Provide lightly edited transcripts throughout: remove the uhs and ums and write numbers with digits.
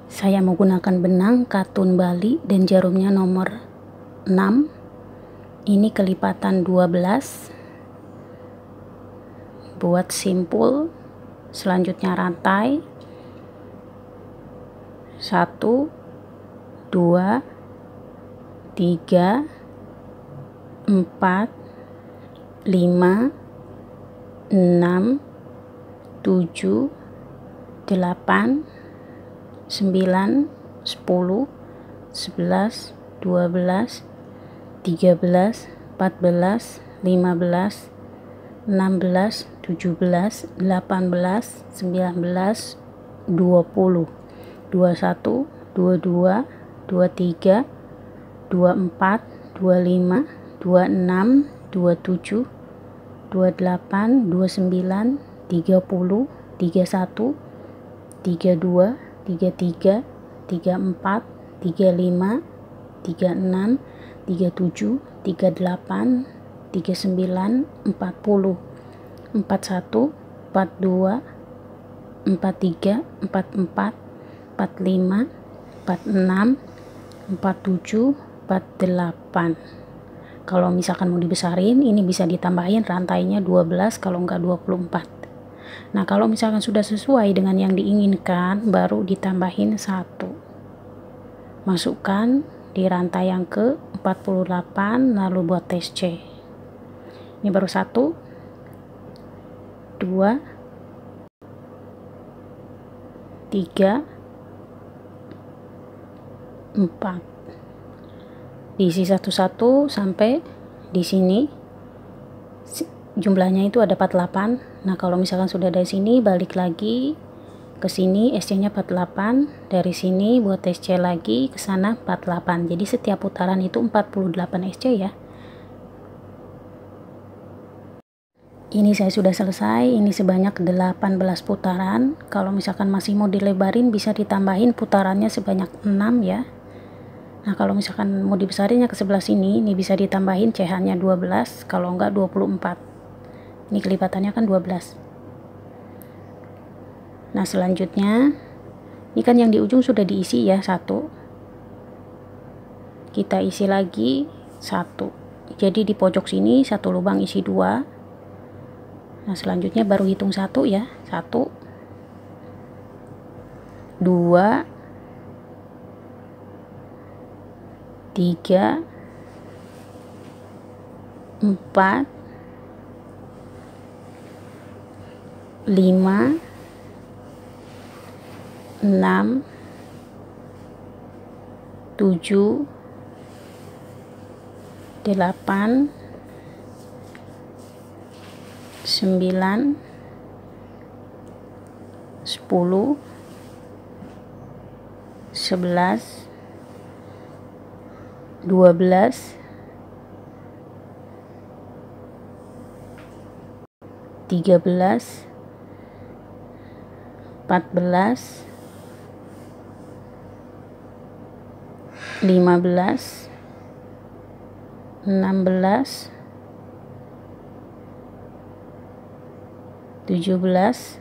Saya menggunakan benang katun Bali dan jarumnya nomor 6. Ini kelipatan 12. Buat simpul. Selanjutnya rantai 1, 2, 3, 4, 5, 6, 7, 8, 9, 10, 11, 12, 13, 14, 15, 16, 17, 18, 19, 20, 21, 22, 23, 24, 25, 26, 27, 28, 29, 30, 31, 32, 33, 34, 35, 36, 37, 38, 39, 40, 41, 42, 43, 44, 45, 46, 47, 48. Kalau misalkan mau dibesarin, ini bisa ditambahin rantainya 12 kalau enggak 24. Nah, kalau misalkan sudah sesuai dengan yang diinginkan, baru ditambahin 1. Masukkan di rantai yang ke 48, lalu buat tes C. Ini baru 1, 2, 3, 4. Diisi satu-satu sampai di sini. Jumlahnya itu ada 48. Nah, kalau misalkan sudah dari sini, balik lagi ke sini, SC-nya 48. Dari sini buat SC lagi ke sana 48. Jadi setiap putaran itu 48 SC ya. Ini saya sudah selesai. Ini sebanyak 18 putaran. Kalau misalkan masih mau dilebarin, bisa ditambahin putarannya sebanyak 6 ya. Nah, kalau misalkan mau dibesarinnya ke sebelah sini, ini bisa ditambahin CH-nya 12, kalau enggak 24. Ini kelipatannya kan 12. Nah, selanjutnya ini kan yang di ujung sudah diisi ya, 1. Kita isi lagi 1. Jadi di pojok sini satu lubang isi 2. Nah, selanjutnya baru hitung 1 ya. 1, 2, 3, 4, 5, 6, 7, 8, 9, 10, 11, 12, 13, 14, 15, 16, 17,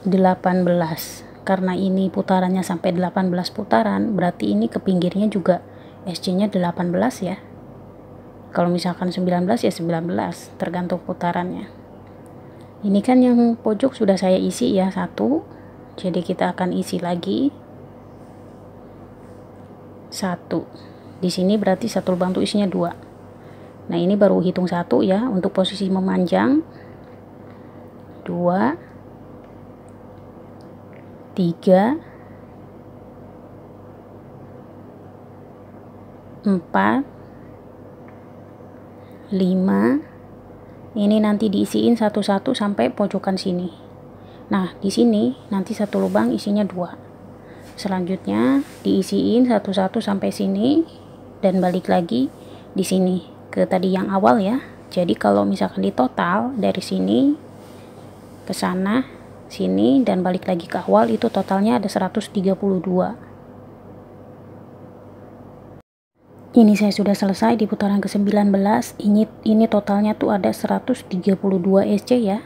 18. Karena ini putarannya sampai 18 putaran, berarti ini ke pinggirnya juga SC-nya 18 ya. Kalau misalkan 19 ya 19, tergantung putarannya. Ini kan yang pojok sudah saya isi ya, 1. Jadi kita akan isi lagi 1. Di sini berarti satu lubang itu isinya 2. Nah, ini baru hitung 1 ya, untuk posisi memanjang 2, 3, 4, 5. Ini nanti diisiin satu-satu sampai pojokan sini. Nah, di sini nanti satu lubang isinya 2. Selanjutnya diisiin satu-satu sampai sini dan balik lagi di sini ke tadi yang awal ya. Jadi kalau misalkan di total dari sini ke sana, sini dan balik lagi ke awal, itu totalnya ada 132. Ini saya sudah selesai di putaran ke-19. Ini totalnya tuh ada 132 SC ya.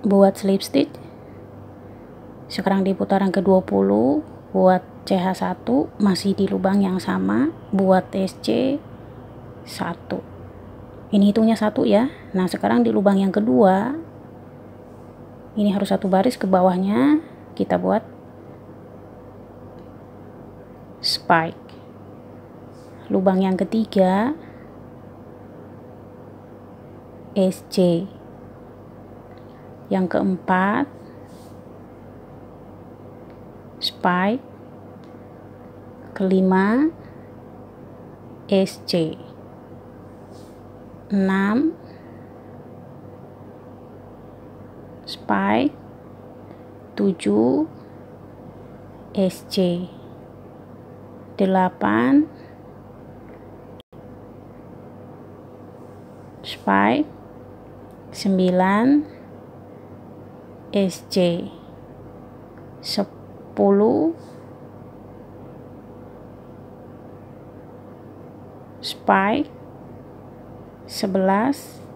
buat slip stitch. Sekarang di putaran ke-20 buat CH1 masih di lubang yang sama, buat SC 1. Ini hitungnya 1 ya. Nah, sekarang di lubang yang kedua ini harus satu baris ke bawahnya, kita buat spike. Lubang yang ketiga SC. Yang keempat spike. Kelima SC. 6 spike. 7 SC. 8 spike. 9 SC. 10 spike. 11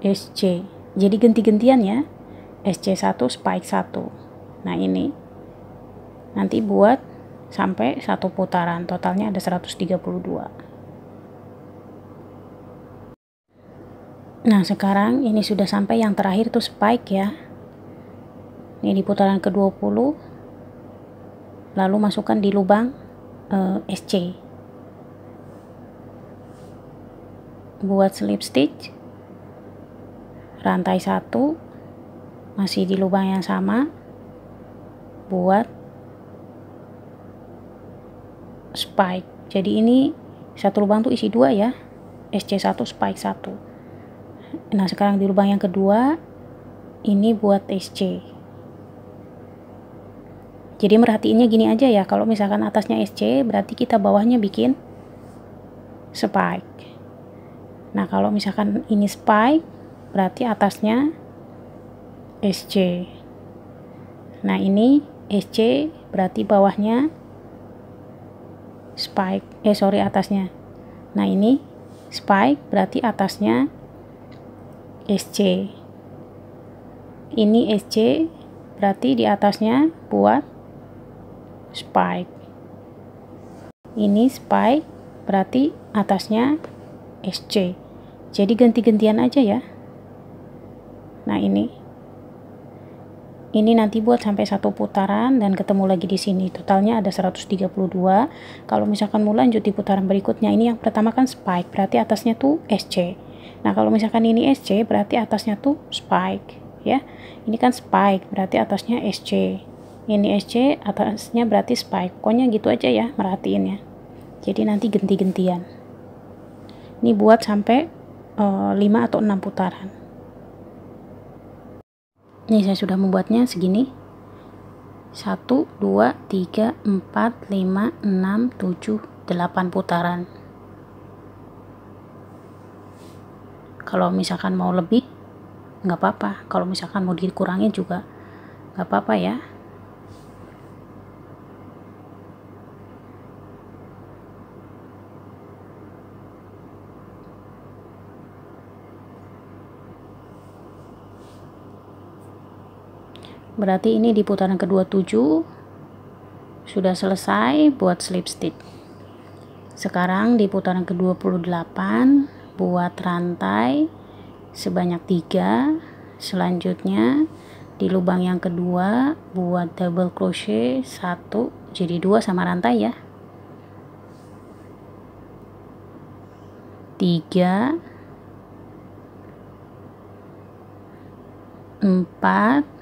SC. Jadi ganti-gantian ya, SC1 spike 1. Nah, ini nanti buat sampai 1 putaran, totalnya ada 132. Nah, sekarang ini sudah sampai yang terakhir tuh spike ya. Ini di putaran ke-20, lalu masukkan di lubang SC. Buat slip stitch, rantai 1 masih di lubang yang sama, buat spike. Jadi ini satu lubang tuh isi 2 ya, SC1 spike 1. Nah, sekarang di lubang yang kedua ini buat SC. Jadi merhatiinnya gini aja ya, kalau misalkan atasnya SC berarti kita bawahnya bikin spike. Nah, kalau misalkan ini spike berarti atasnya SC. Nah, ini SC berarti bawahnya spike. Atasnya. Nah, ini spike berarti atasnya SC. Ini SC berarti di atasnya buat spike. Ini spike berarti atasnya SC. Jadi ganti-gantian aja ya. Nah, ini nanti buat sampai 1 putaran dan ketemu lagi di sini. Totalnya ada 132. Kalau misalkan mau lanjut di putaran berikutnya, ini yang pertama kan spike, berarti atasnya tuh SC. Nah, kalau misalkan ini SC berarti atasnya tuh spike ya. Ini kan spike berarti atasnya SC. Ini SC atasnya berarti spike. Pokoknya gitu aja ya merhatiin ya. Jadi nanti ganti-gantian. Ini buat sampai 5 atau 6 putaran. Ini saya sudah membuatnya segini. 1 2 3 4 5 6 7 8 putaran. Kalau misalkan mau lebih nggak apa-apa, kalau misalkan mau dikurangin juga nggak apa-apa ya. Berarti ini di putaran ke-27 sudah selesai buat slip stitch. Sekarang di putaran ke-28 buat rantai sebanyak 3. Selanjutnya di lubang yang kedua buat double crochet 1, jadi 2 sama rantai ya. 3 4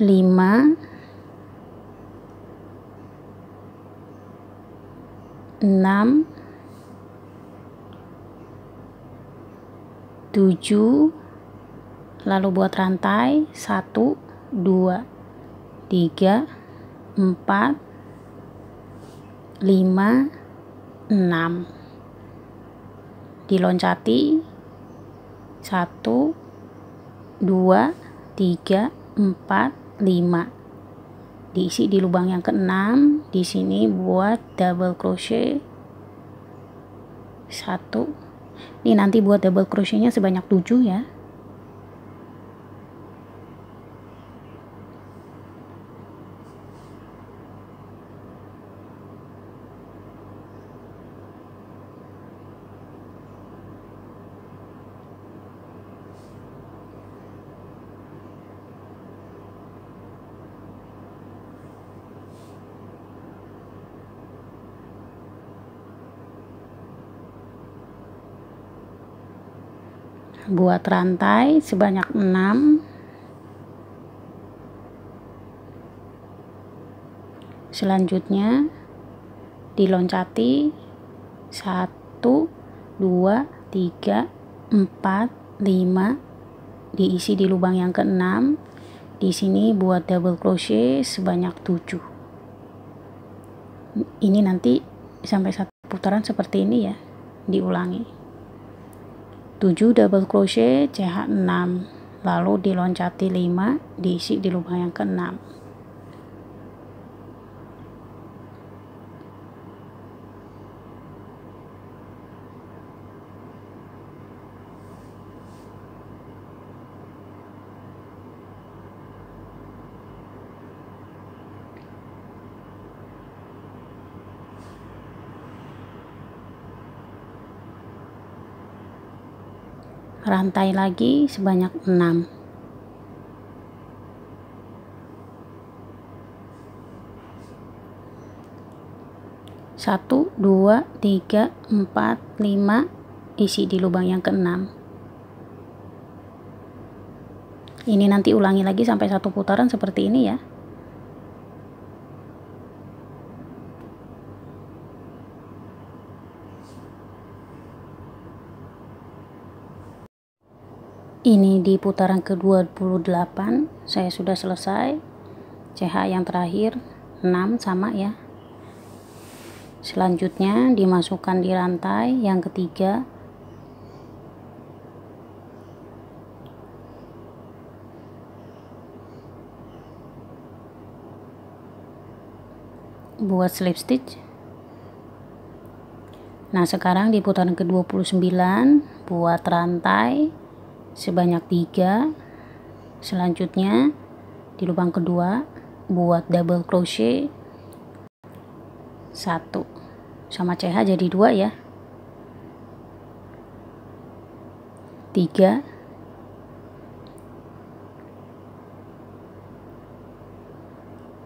5 6 7, lalu buat rantai 1 2 3 4 5 6, diloncati 1 2 3 4 5, diisi di lubang yang ke-6 di sini buat double crochet 1. Ini nanti buat double crochetnya sebanyak 7 ya. Buat rantai sebanyak 6. Selanjutnya diloncati 1 2 3 4 5, diisi di lubang yang ke-6. Di sini buat double crochet sebanyak 7. Ini nanti sampai 1 putaran seperti ini ya, diulangi. 7 double crochet CH 6, lalu diloncati 5, diisi di lubang yang ke-6. Rantai lagi sebanyak 6. Satu, 2, 3, 4, 5, isi di lubang yang ke-6. Ini nanti ulangi lagi sampai 1 putaran seperti ini ya. Ini di putaran ke-28 saya sudah selesai. CH yang terakhir 6 sama ya. Selanjutnya dimasukkan di rantai yang ketiga. Buat slip stitch. Nah, sekarang di putaran ke-29 buat rantai sebanyak 3. Selanjutnya di lubang kedua buat double crochet 1 sama CH jadi 2 ya. 3,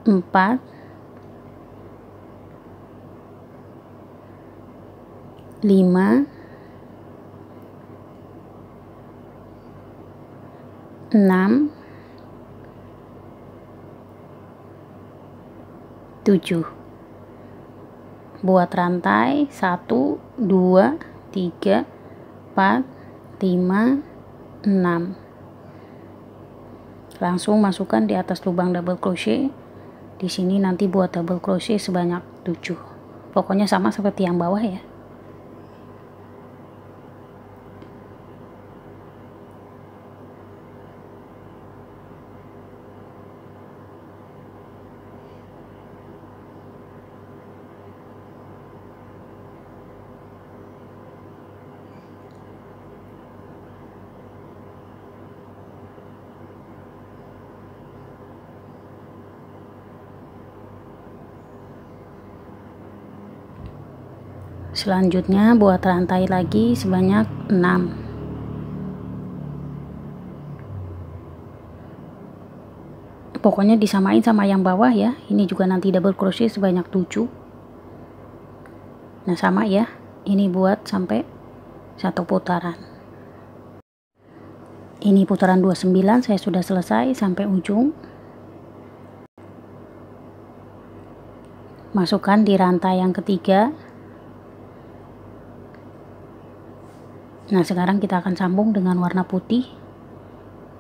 4, 5, 6, 7. Buat rantai 1 2 3 4 5 6. Langsung masukkan di atas lubang double crochet. Di sini nanti buat double crochet sebanyak 7. Pokoknya sama seperti yang bawah ya. Selanjutnya buat rantai lagi sebanyak 6. Pokoknya disamain sama yang bawah ya. Ini juga nanti double crochet sebanyak 7. Nah, sama ya. Ini buat sampai 1 putaran. Ini putaran 29 saya sudah selesai sampai ujung. Masukkan di rantai yang ketiga. Nah, sekarang kita akan sambung dengan warna putih.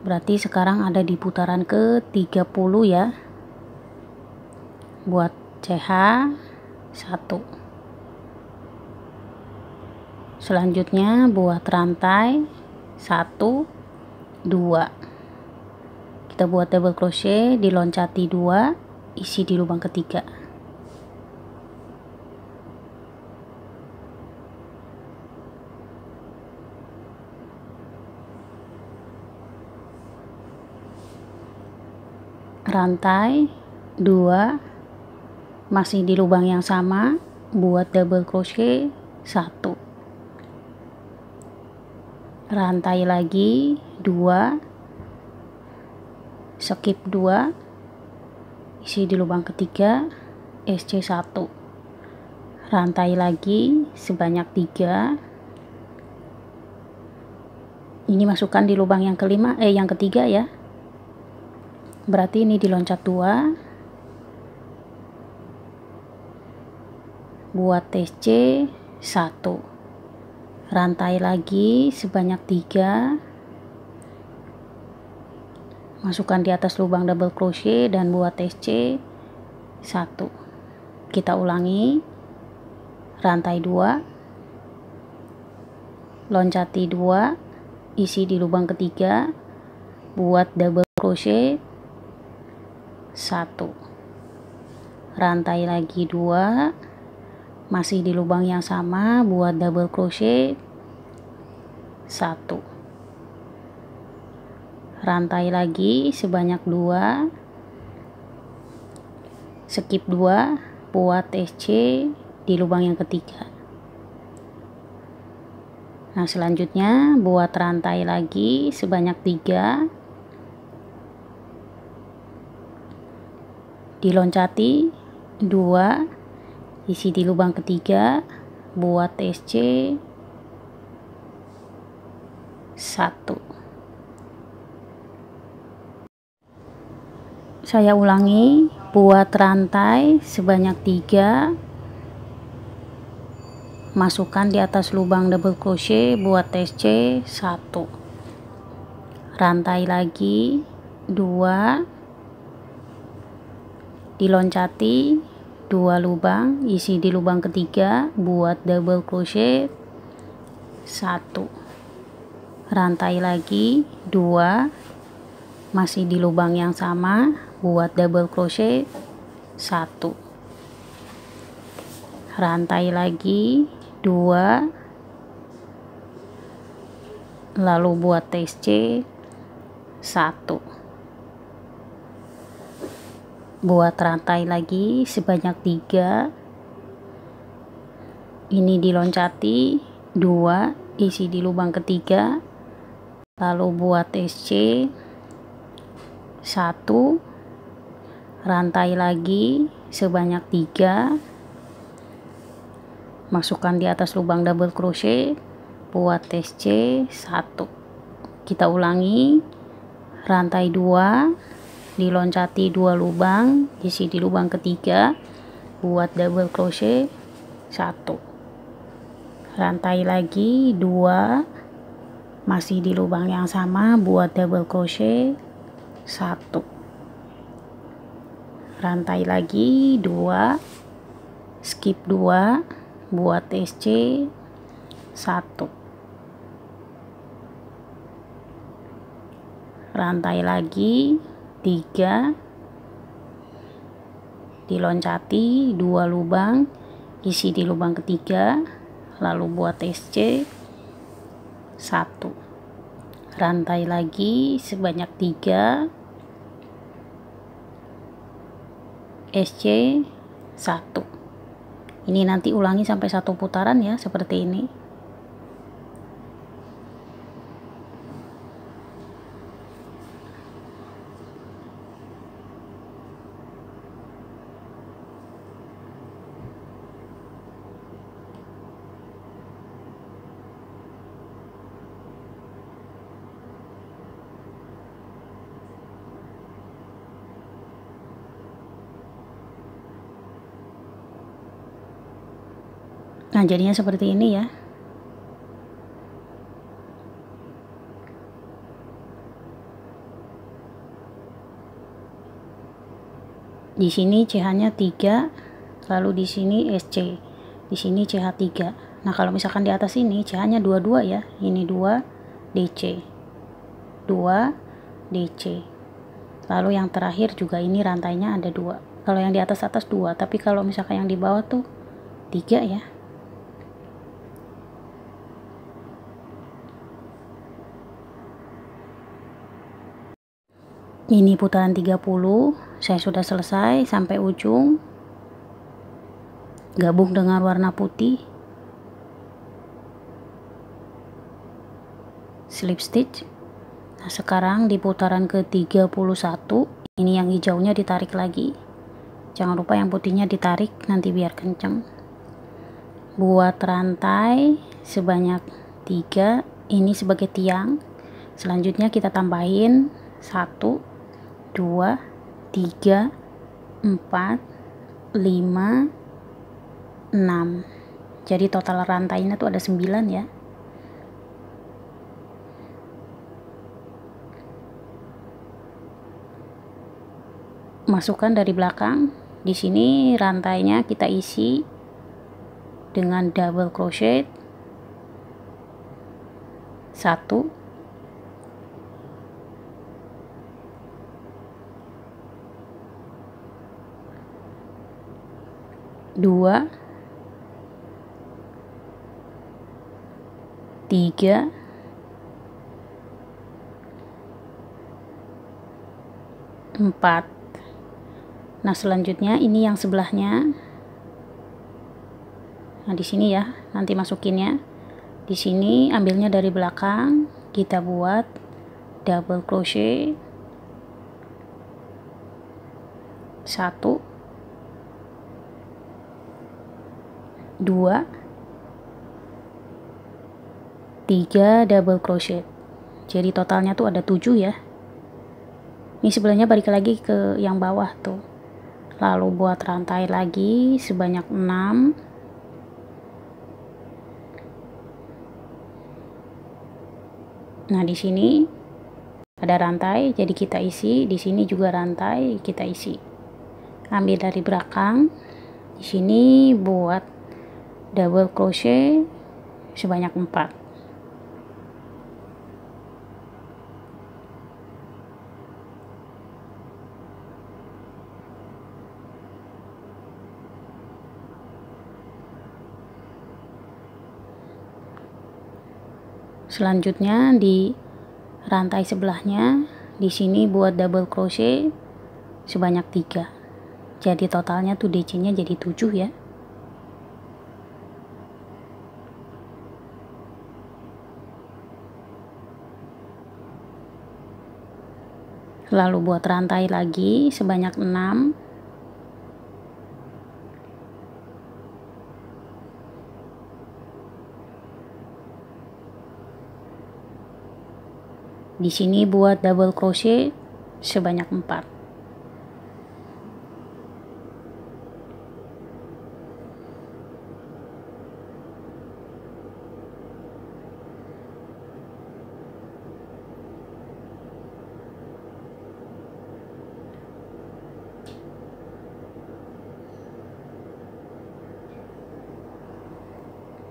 Berarti sekarang ada di putaran ke-30 ya. Buat CH 1. Selanjutnya buat rantai 1 2. Kita buat double crochet, diloncati 2, isi di lubang ketiga. rantai 2, masih di lubang yang sama, buat double crochet 1, rantai lagi 2, skip 2, isi di lubang ketiga, SC1, rantai lagi sebanyak 3, ini masukkan di lubang yang yang ketiga ya, berarti ini diloncat 2, buat SC 1, rantai lagi sebanyak 3, masukkan di atas lubang double crochet dan buat SC 1, kita ulangi, rantai 2, loncati 2, isi di lubang ketiga, buat double crochet 1, rantai lagi 2, masih di lubang yang sama, buat double crochet 1, rantai lagi sebanyak 2, skip 2, buat SC di lubang yang ketiga. Nah, selanjutnya buat rantai lagi sebanyak 3, diloncati 2, isi di lubang ketiga, buat SC 1. Saya ulangi, buat rantai sebanyak 3, masukkan di atas lubang double crochet, buat SC 1, rantai lagi 2, diloncati 2 lubang, isi di lubang ketiga, buat double crochet 1, rantai lagi 2, masih di lubang yang sama, buat double crochet 1, rantai lagi 2, lalu buat SC 1, buat rantai lagi sebanyak 3, ini diloncati 2, isi di lubang ketiga, lalu buat SC 1, rantai lagi sebanyak 3, masukkan di atas lubang double crochet, buat SC 1, kita ulangi, rantai 2, diloncati 2 lubang, isi di lubang ketiga, buat double crochet 1, rantai lagi 2, masih di lubang yang sama, buat double crochet 1, rantai lagi 2, skip 2, buat SC 1, rantai lagi 3, diloncati 2 lubang, isi di lubang ketiga, lalu buat SC 1, rantai lagi sebanyak 3, SC 1. Ini nanti ulangi sampai 1 putaran ya, seperti ini. Nah, jadinya seperti ini ya. Di sini CH-nya 3, lalu di sini SC. Di sini CH 3. Nah, kalau misalkan di atas ini CH-nya 22 ya. Ini 2 DC. 2 DC. Lalu yang terakhir juga ini rantainya ada 2. Kalau yang di atas 2, tapi kalau misalkan yang di bawah tuh 3 ya. Ini putaran 30, saya sudah selesai sampai ujung. Gabung dengan warna putih. Slip stitch. Nah, sekarang di putaran ke-31, ini yang hijaunya ditarik lagi. Jangan lupa yang putihnya ditarik nanti biar kenceng. Buat rantai sebanyak 3, ini sebagai tiang. Selanjutnya kita tambahin 1, 2, 3, 4, 5, 6. Jadi total rantainya tuh ada 9 ya. Masukkan dari belakang. Di sini rantainya kita isi dengan double crochet 1, 2, 3, 4. Nah, selanjutnya ini yang sebelahnya. Nah, di sini ya, nanti masukinnya. Di sini ambilnya dari belakang, kita buat double crochet 1, 2, 3 double crochet. Jadi totalnya tuh ada 7 ya. Ini sebelahnya balik lagi ke yang bawah tuh. Lalu buat rantai lagi sebanyak 6. Nah, di sini ada rantai, jadi kita isi. Di sini juga rantai, kita isi. Ambil dari belakang. Di sini buat double crochet sebanyak 4. Selanjutnya di rantai sebelahnya, di sini buat double crochet sebanyak 3. Jadi totalnya tuh DC-nya jadi 7 ya. Lalu buat rantai lagi sebanyak 6. Di sini buat double crochet sebanyak 4.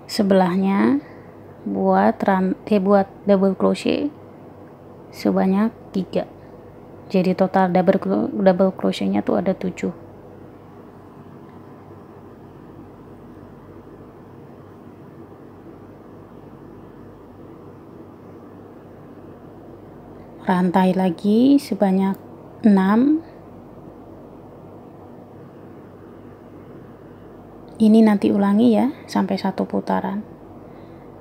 Sebelahnya buat double crochet sebanyak 3. Jadi total double crochetnya tuh ada 7. Rantai lagi sebanyak 6. Ini nanti ulangi ya sampai 1 putaran.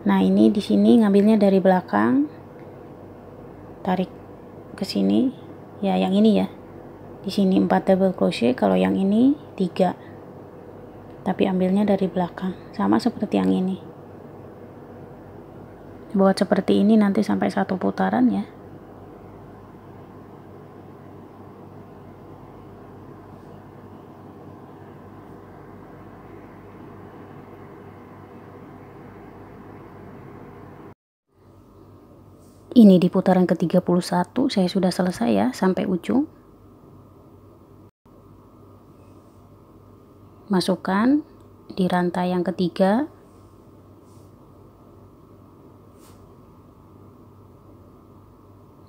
Nah, ini di sini ngambilnya dari belakang, tarik ke sini ya, yang ini ya. Di sini 4 double crochet, kalau yang ini 3. Tapi ambilnya dari belakang, sama seperti yang ini. Buat seperti ini nanti sampai 1 putaran ya. Ini di putaran ke-31 saya sudah selesai ya sampai ujung. Masukkan di rantai yang ketiga.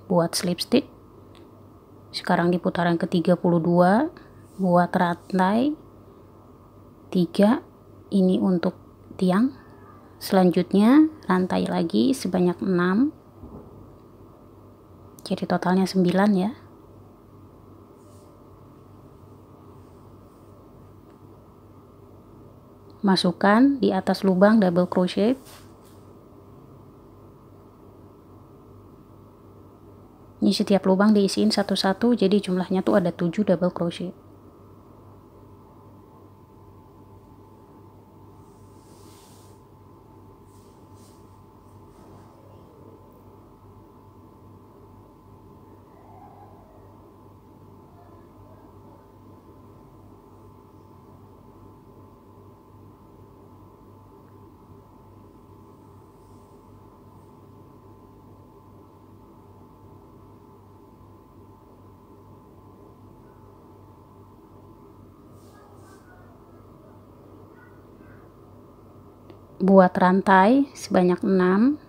Buat slip stitch. Sekarang di putaran ke-32 buat rantai 3, ini untuk tiang. Selanjutnya rantai lagi sebanyak 6. Jadi totalnya 9 ya. masukkan di atas lubang double crochet. Ini setiap lubang diisiin satu-satu, jadi jumlahnya tuh ada 7 double crochet. Buat rantai sebanyak 6,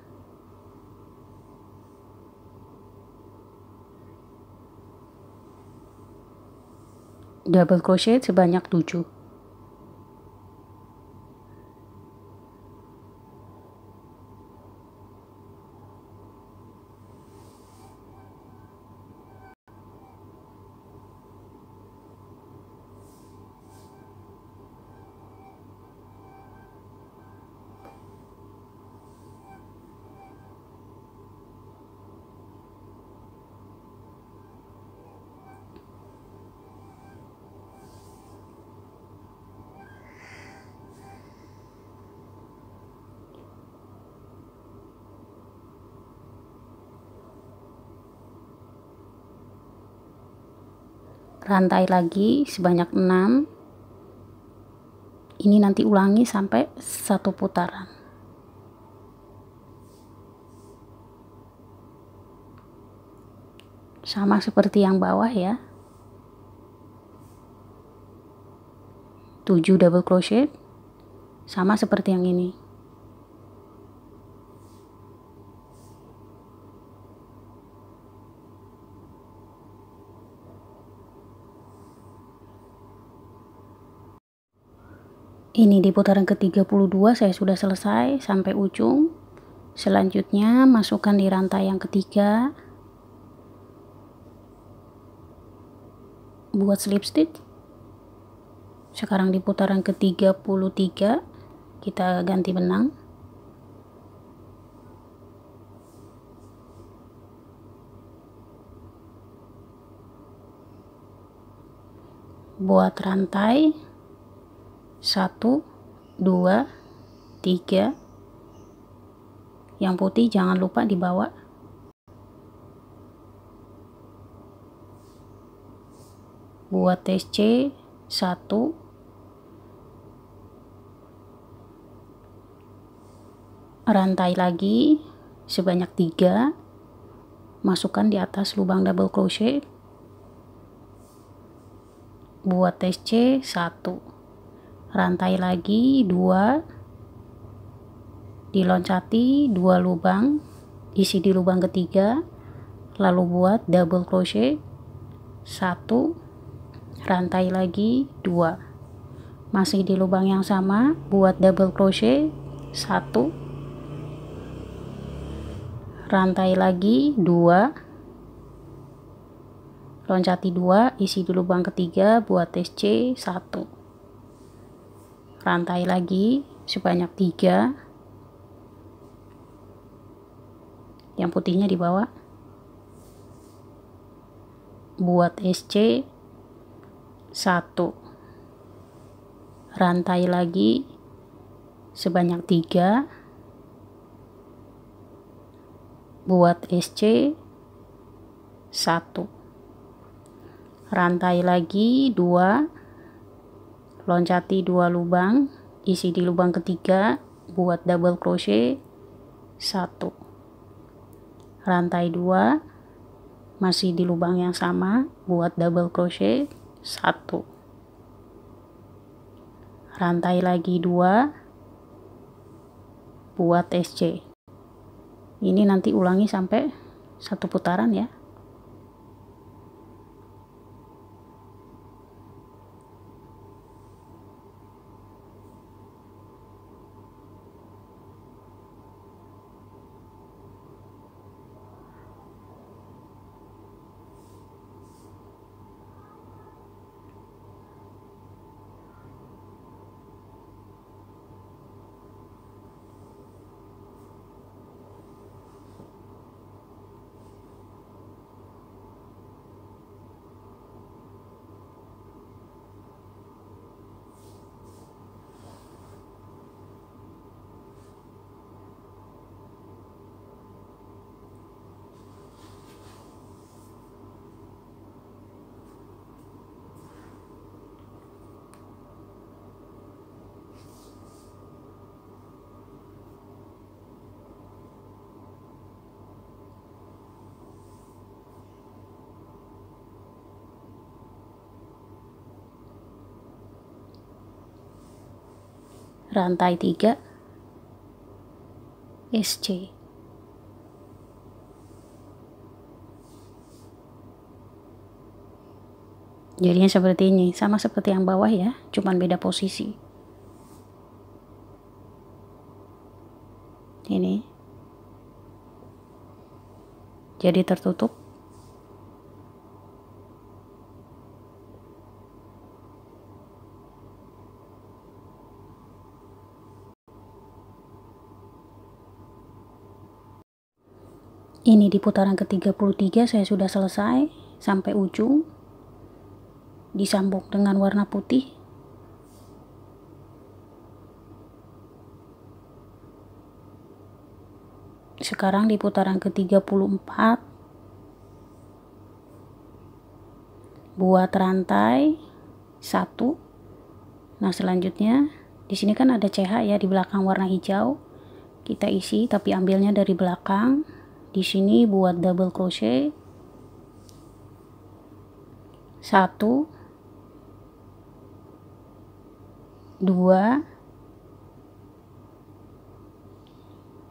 double crochet sebanyak 7. Rantai lagi sebanyak 6. Ini nanti ulangi sampai 1 putaran. Sama seperti yang bawah ya. 7 double crochet, sama seperti yang ini. Ini di putaran ke-32 saya sudah selesai sampai ujung. Selanjutnya masukkan di rantai yang ketiga, buat slip stitch. Sekarang di putaran ke-33 kita ganti benang. Buat rantai 1, 2, 3. Yang putih jangan lupa dibawa. Buat TC 1, rantai lagi sebanyak 3, masukkan di atas lubang double crochet. Buat TC 1, rantai lagi 2, diloncati 2 lubang, isi di lubang ketiga, lalu buat double crochet 1, rantai lagi 2, masih di lubang yang sama, buat double crochet 1, rantai lagi 2, loncati 2, isi di lubang ketiga, buat TC 1, rantai lagi sebanyak 3, yang putihnya di bawah, buat SC 1, rantai lagi sebanyak 3, buat SC 1, rantai lagi 2, loncati 2 lubang, isi di lubang ketiga, buat double crochet 1, rantai 2, masih di lubang yang sama, buat double crochet 1, rantai lagi 2, buat SC. Ini nanti ulangi sampai 1 putaran ya. rantai 3 SC. Jadinya seperti ini, sama seperti yang bawah ya, cuman beda posisi. Ini jadi tertutup. Ini di putaran ke-33 saya sudah selesai sampai ujung, disambung dengan warna putih. Sekarang di putaran ke-34 buat rantai 1. Nah, selanjutnya di sini kan ada CH ya di belakang warna hijau. Kita isi tapi ambilnya dari belakang. Di sini buat double crochet 1, 2,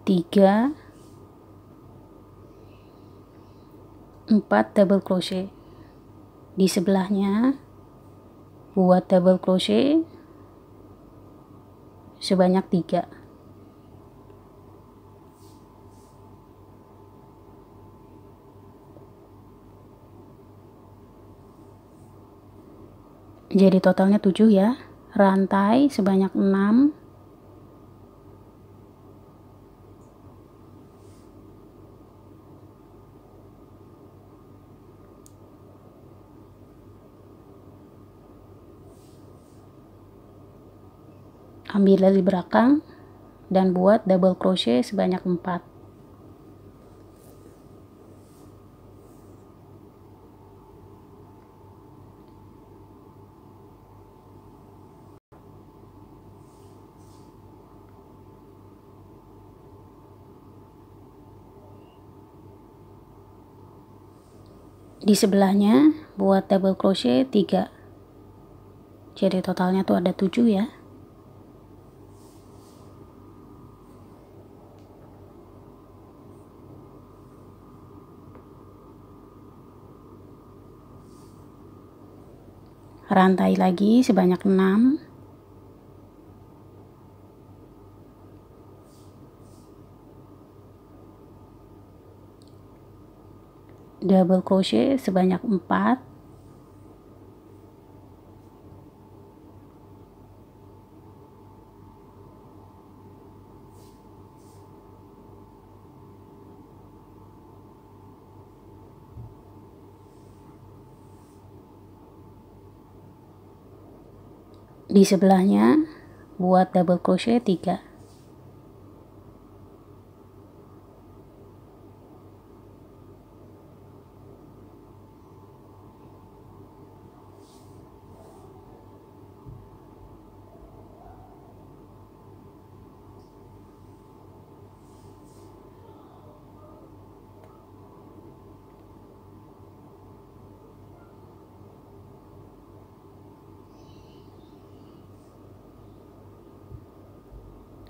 3, 4 double crochet. Di sebelahnya buat double crochet sebanyak 3. Jadi totalnya 7 ya. Rantai sebanyak 6. Ambil dari belakang dan buat double crochet sebanyak 4. Di sebelahnya buat double crochet 3. Jadi totalnya tuh ada 7 ya. Rantai lagi sebanyak 6. Double crochet sebanyak 4. Di sebelahnya buat double crochet 3.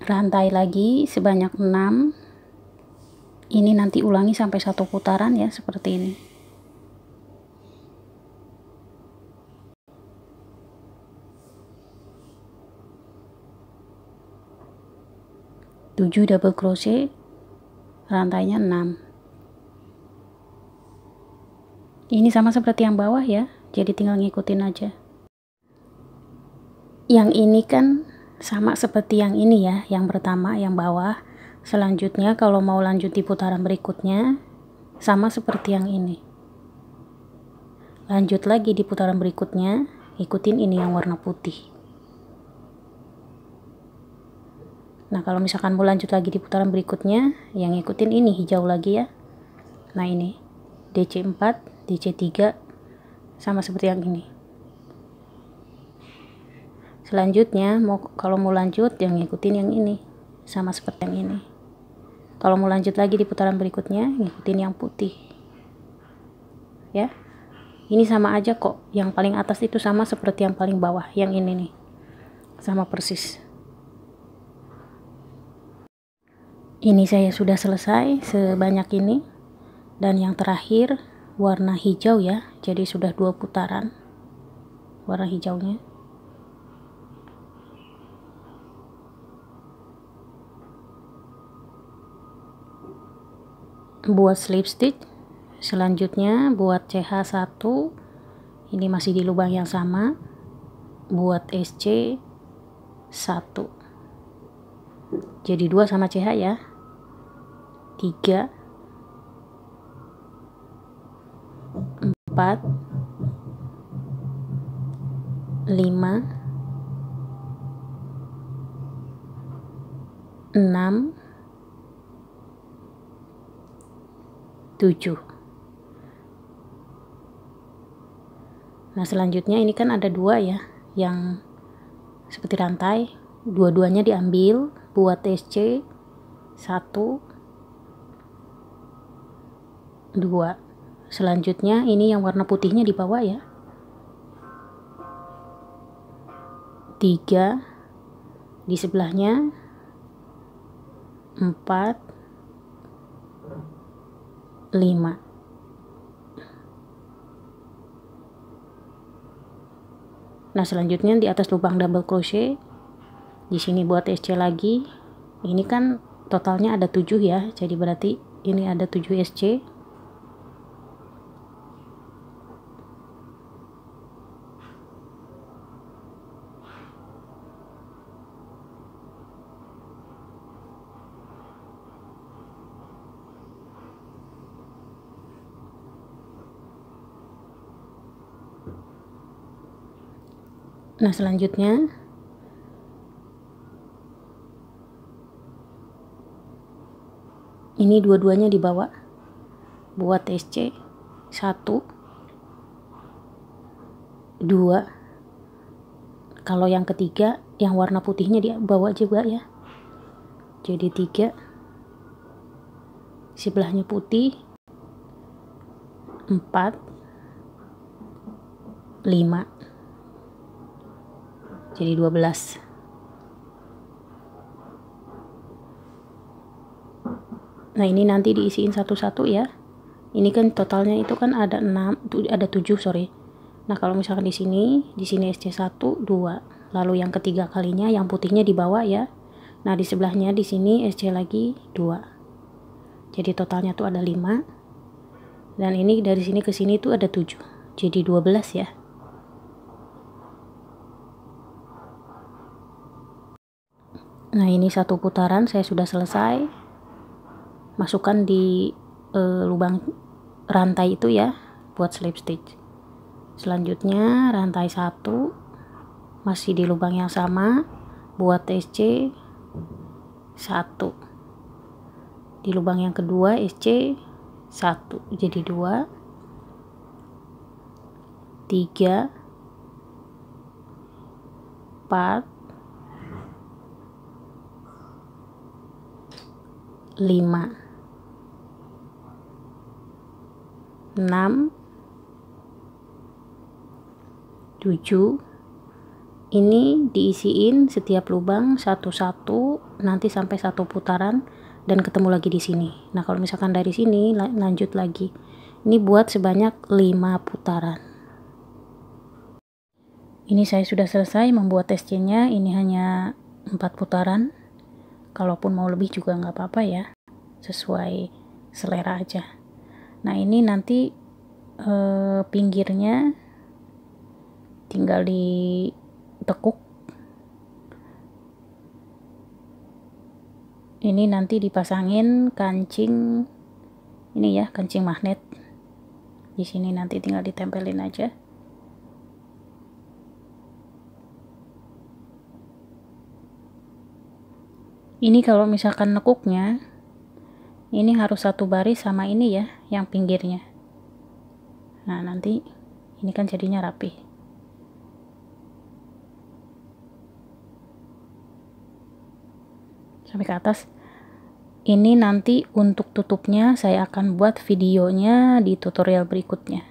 Rantai lagi sebanyak 6. Ini nanti ulangi sampai 1 putaran ya, seperti ini. Tujuh double crochet, rantainya 6. Ini sama seperti yang bawah ya, jadi tinggal ngikutin aja. Yang ini kan sama seperti yang ini ya, yang pertama yang bawah. Selanjutnya kalau mau lanjut di putaran berikutnya sama seperti yang ini. Lanjut lagi di putaran berikutnya, ikutin ini yang warna putih. Nah, kalau misalkan mau lanjut lagi di putaran berikutnya, yang ikutin ini hijau lagi ya. Nah, ini DC4, DC3 sama seperti yang ini. Selanjutnya kalau mau lanjut yang ngikutin yang ini sama seperti yang ini. Kalau mau lanjut lagi di putaran berikutnya ngikutin yang putih ya. Ini sama aja kok, yang paling atas itu sama seperti yang paling bawah, yang ini nih sama persis. Ini saya sudah selesai sebanyak ini, dan yang terakhir warna hijau ya, jadi sudah 2 putaran warna hijaunya. Buat slip stitch selanjutnya, buat CH1 ini masih di lubang yang sama, buat SC 1, jadi 2 sama CH ya, 3, 4, 5, 6, 7. Nah selanjutnya ini kan ada 2 ya yang seperti rantai, dua-duanya diambil buat SC 1, 2. Selanjutnya ini yang warna putihnya di bawah ya, 3 di sebelahnya, 4, 5. Nah selanjutnya di atas lubang double crochet di sini buat SC lagi. Ini kan totalnya ada 7 ya, jadi berarti ini ada 7 SC. Nah selanjutnya ini dua-duanya dibawa buat SC 1, 2. Kalau yang ketiga yang warna putihnya dibawa juga ya, jadi 3, sebelahnya putih, 4, 5, jadi 12. Nah ini nanti diisiin satu-satu ya. Ini kan totalnya itu kan ada 7 sorry. Nah kalau misalkan di sini SC1 2, lalu yang ketiga kalinya yang putihnya di bawah ya. Nah di sebelahnya di sini SC lagi 2, jadi totalnya tuh ada 5, dan ini dari sini ke sini tuh ada 7, jadi 12 ya. Nah ini satu putaran saya sudah selesai, masukkan di lubang rantai itu ya buat slip stitch. Selanjutnya rantai 1 masih di lubang yang sama buat SC 1, di lubang yang kedua SC 1, jadi 2, 3, 4, 5, 6, 7. Ini diisiin setiap lubang satu-satu nanti sampai 1 putaran dan ketemu lagi di sini. Nah kalau misalkan dari sini lanjut lagi, ini buat sebanyak 5 putaran. Ini saya sudah selesai membuat SC-nya, ini hanya 4 putaran. Kalaupun mau lebih juga nggak apa-apa ya, sesuai selera aja. Nah ini nanti pinggirnya tinggal ditekuk. Ini nanti dipasangin kancing ini ya, kancing magnet. Di sini nanti tinggal ditempelin aja. Ini kalau misalkan nekuknya, ini harus satu baris sama ini ya, yang pinggirnya. Nah nanti ini kan jadinya rapi. Sampai ke atas. Ini nanti untuk tutupnya saya akan buat videonya di tutorial berikutnya.